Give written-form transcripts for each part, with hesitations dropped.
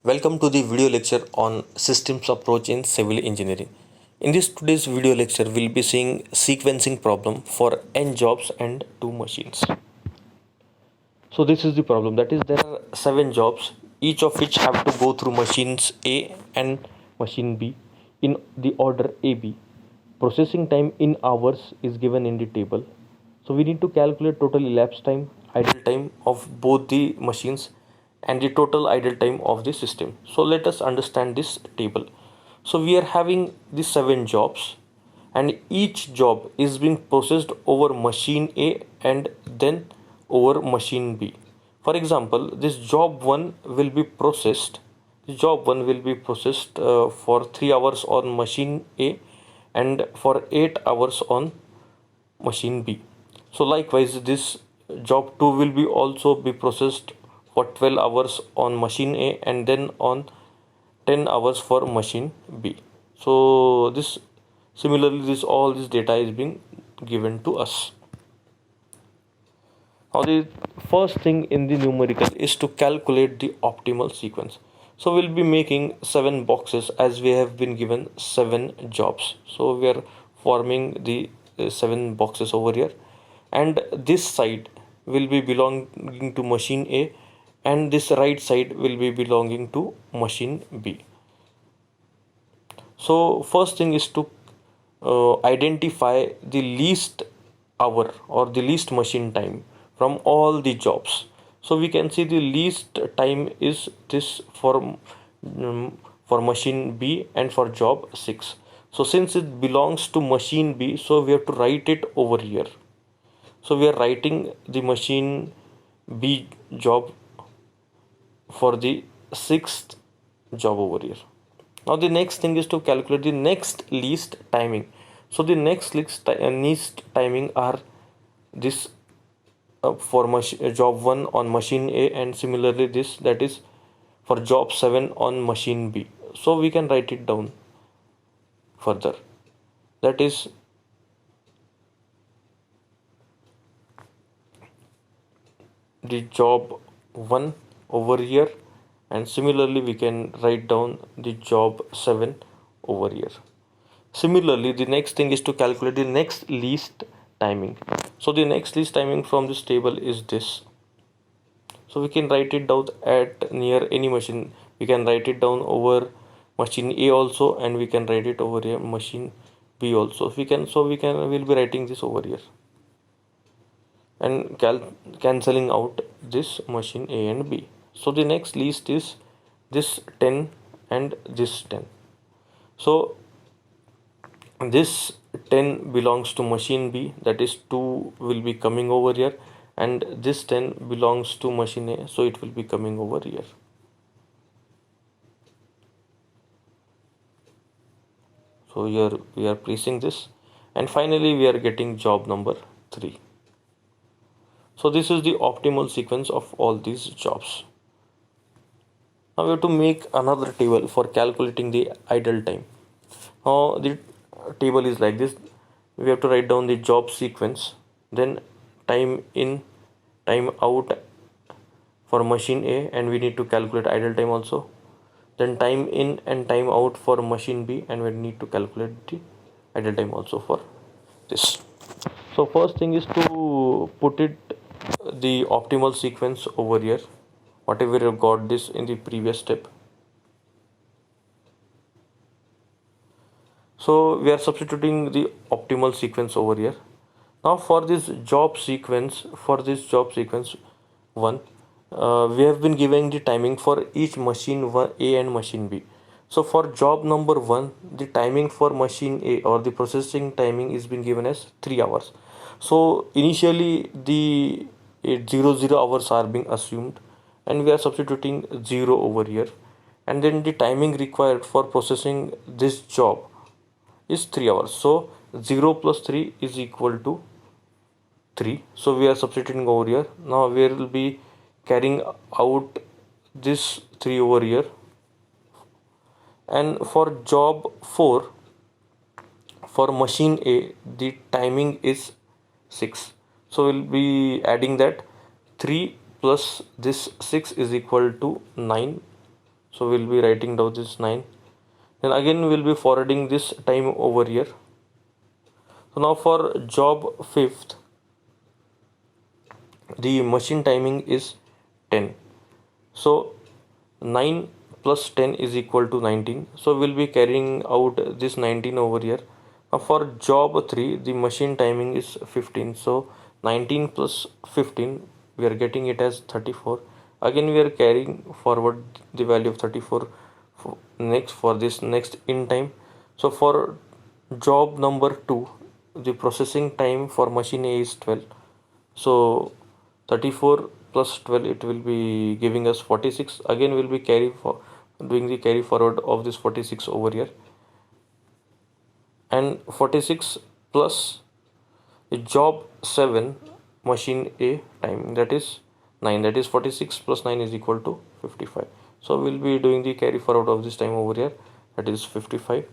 Welcome to the video lecture on systems approach in civil engineering. In this today's video lecture, we'll be seeing sequencing problem for n jobs and two machines. So this is the problem, that is there are 7 jobs, each of which have to go through machines A and machine B in the order AB. Processing time in hours is given in the table. So we need to calculate total elapsed time, idle time of both the machines and the total idle time of the system. So let us understand this table. So we are having the 7 jobs and each job is being processed over machine A and then over machine B. For example, this job 1 will be processed. Job 1 will be processed for 3 hours on machine A and for 8 hours on machine B. So likewise, this job 2 will be also be processed for 12 hours on machine A and then on 10 hours for machine B. So this similarly this all this data is being given to us. Now the first thing in the numerical is to calculate the optimal sequence. So we'll be making 7 boxes as we have been given 7 jobs. So we are forming the 7 boxes over here, and this side will be belonging to machine A and this right side will be belonging to machine B. So first thing is to identify the least hour or the least machine time from all the jobs. So we can see the least time is this for machine B and for job 6. So since it belongs to machine B, so we have to write it over here. So we are writing the machine B job for the 6th job over here. Now the next thing is to calculate the next least timing. So the next least timing are this for job 1 on machine A and similarly this, that is for job 7 on machine B. So we can write it down further, that is the job 1 over here, and similarly we can write down the job 7 over here. Similarly, the next thing is to calculate the next least timing. So the next least timing from this table is this. So we can write it down at near any machine. We can write it down over machine A also, and we can write it over here machine B also. We'll be writing this over here and cancelling out this machine A and B. So the next least is this 10 and this 10. So this 10 belongs to machine B, that is 2 will be coming over here, and this 10 belongs to machine A, so it will be coming over here. So here we are placing this, and finally we are getting job number 3. So this is the optimal sequence of all these jobs. Now we have to make another table for calculating the idle time. Now the table is like this. We have to write down the job sequence, then time in, time out for machine A, and we need to calculate idle time also. Then time in and time out for machine B, and we need to calculate the idle time also for this. So first thing is to put it the optimal sequence over here, whatever you got this in the previous step. So we are substituting the optimal sequence over here. Now for this job sequence 1, we have been giving the timing for each machine 1 A and machine B. So for job number 1, the timing for machine A or the processing timing is been given as 3 hours. So initially the 0 hours are being assumed, and we are substituting 0 over here, and then the timing required for processing this job is 3 hours. So 0 plus 3 is equal to 3. So we are substituting over here. Now we will be carrying out this 3 over here, and for job 4 for machine A the timing is 6. So we'll be adding that 3 plus this 6 is equal to 9. So we'll be writing down this 9. Then again we'll be forwarding this time over here. So now for job 5th, the machine timing is 10. So 9 plus 10 is equal to 19. So we'll be carrying out this 19 over here. Now for job 3, the machine timing is 15. So 19 plus 15, we are getting it as 34. Again we are carrying forward the value of 34 for this next in time. So for job number 2, the processing time for machine A is 12. So 34 plus 12, it will be giving us 46. Again we'll be doing the carry forward of this 46 over here, and 46 plus the job 7 machine A time, that is 9, that is 46 plus 9 is equal to 55. So we'll be doing the carry forward of this time over here, that is 55,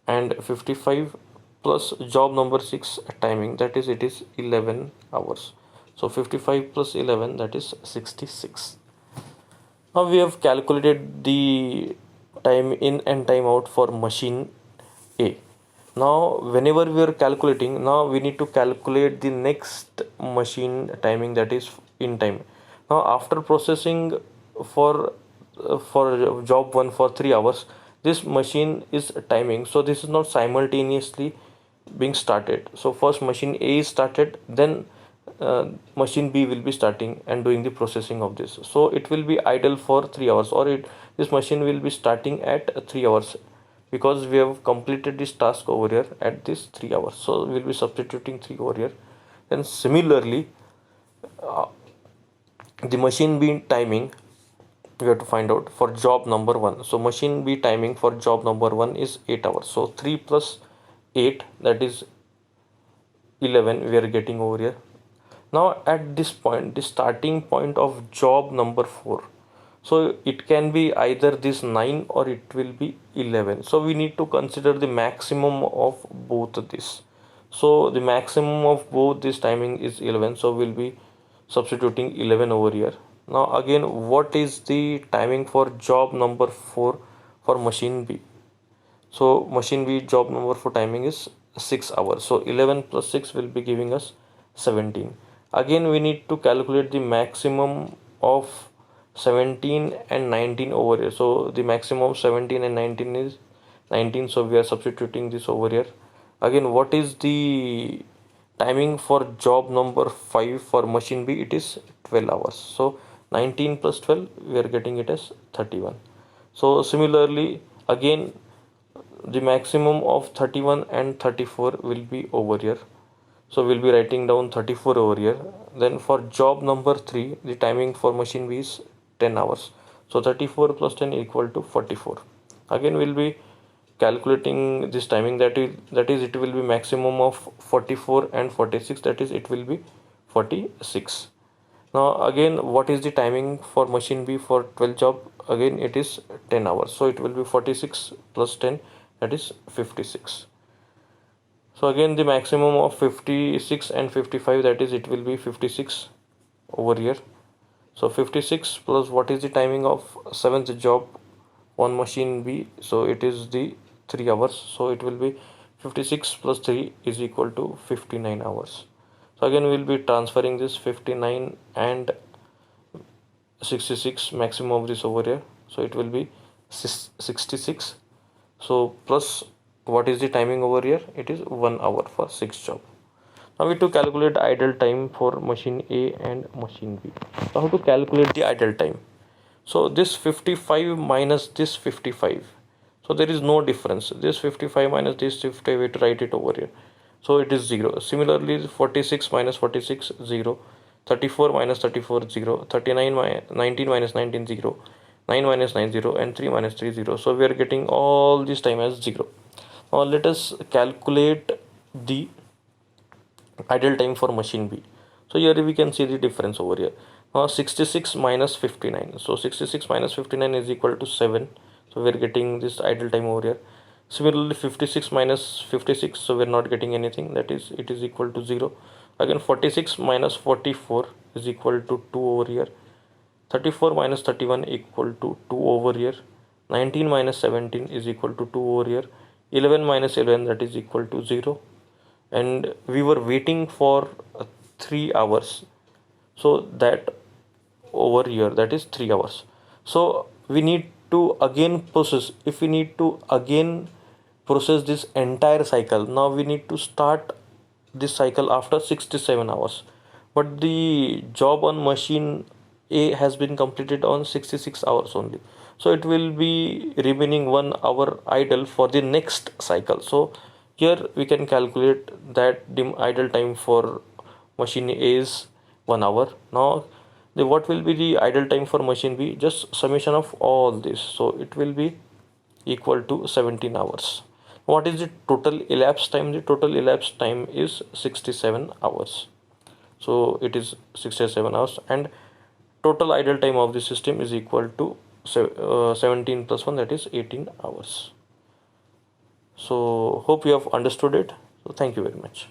and 55 plus job number 6 timing, that is it is 11 hours. So 55 plus 11, that is 66. Now we have calculated the time in and time out for machine A. Now whenever we are calculating, now we need to calculate the next machine timing, that is in time. Now after processing for job 1 for 3 hours, this machine is timing, so this is not simultaneously being started. So first machine A is started, then machine B will be starting and doing the processing of this. So it will be idle for 3 hours, or this machine will be starting at 3 hours, because we have completed this task over here at this 3 hours. So we'll be substituting 3 over here. Then similarly, the machine B timing we have to find out for job number 1. So machine B timing for job number 1 is 8 hours. So 3 plus 8, that is 11 we are getting over here. Now at this point, the starting point of job number 4, so it can be either this 9 or it will be 11. So we need to consider the maximum of both of this. So the maximum of both this timing is 11, so we'll be substituting 11 over here. Now again, what is the timing for job number 4 for machine B? So machine B job number 4 timing is 6 hours. So 11 plus 6 will be giving us 17. Again we need to calculate the maximum of 17 and 19 over here. So the maximum of 17 and 19 is 19, so we are substituting this over here. Again, what is the timing for job number 5 for machine B? It is 12 hours. So 19 plus 12, we are getting it as 31. So similarly, again the maximum of 31 and 34 will be over here. So we'll be writing down 34 over here. Then for job number 3, the timing for machine B is 10 hours. So 34 plus 10 equal to 44. Again we'll be calculating this timing, that is it will be maximum of 44 and 46, that is it will be 46. Now again, what is the timing for machine B for 12 job? Again it is 10 hours, so it will be 46 plus 10, that is 56. So again the maximum of 56 and 55, that is it will be 56 over here. So 56 plus what is the timing of 7th job on machine B? So it is the 3 hours, so it will be 56 plus 3 is equal to 59 hours. So again we will be transferring this 59 and 66 maximum of this over here, so it will be 66. So plus what is the timing over here? It is 1 hour for 6 job. Now we have to calculate idle time for machine A and machine B. So how to calculate the idle time? So this 55 minus this 55, so there is no difference. This 55 minus this 55, we have to write it over here, so it is 0. Similarly 46 minus 46, 0. 34 minus 34, 0. 39 19 minus 19, 0. 9 minus 9, 0, and 3 minus 3, 0. So we are getting all this time as 0. Now let us calculate the idle time for machine B. So here we can see the difference over here. Now 66 minus 59. So 66 minus 59 is equal to 7. So we are getting this idle time over here. Similarly 56 minus 56, so we are not getting anything, that is it is equal to 0. Again 46 minus 44 is equal to 2 over here. 34 minus 31 equal to 2 over here. 19 minus 17 is equal to 2 over here. 11 minus 11, that is equal to 0. And we were waiting for 3 hours, so that over here, that is 3 hours. So we need to again process. If we need to again process this entire cycle, now we need to start this cycle after 67 hours, but the job on machine A has been completed on 66 hours only, so it will be remaining 1 hour idle for the next cycle. So here we can calculate that the idle time for machine A is 1 hour. Now what will be the idle time for machine B? Just summation of all this, so it will be equal to 17 hours. What is the total elapsed time? The total elapsed time is 67 hours. So it is 67 hours, and total idle time of the system is equal to 17 plus 1, that is 18 hours. So hope you have understood it. So thank you very much.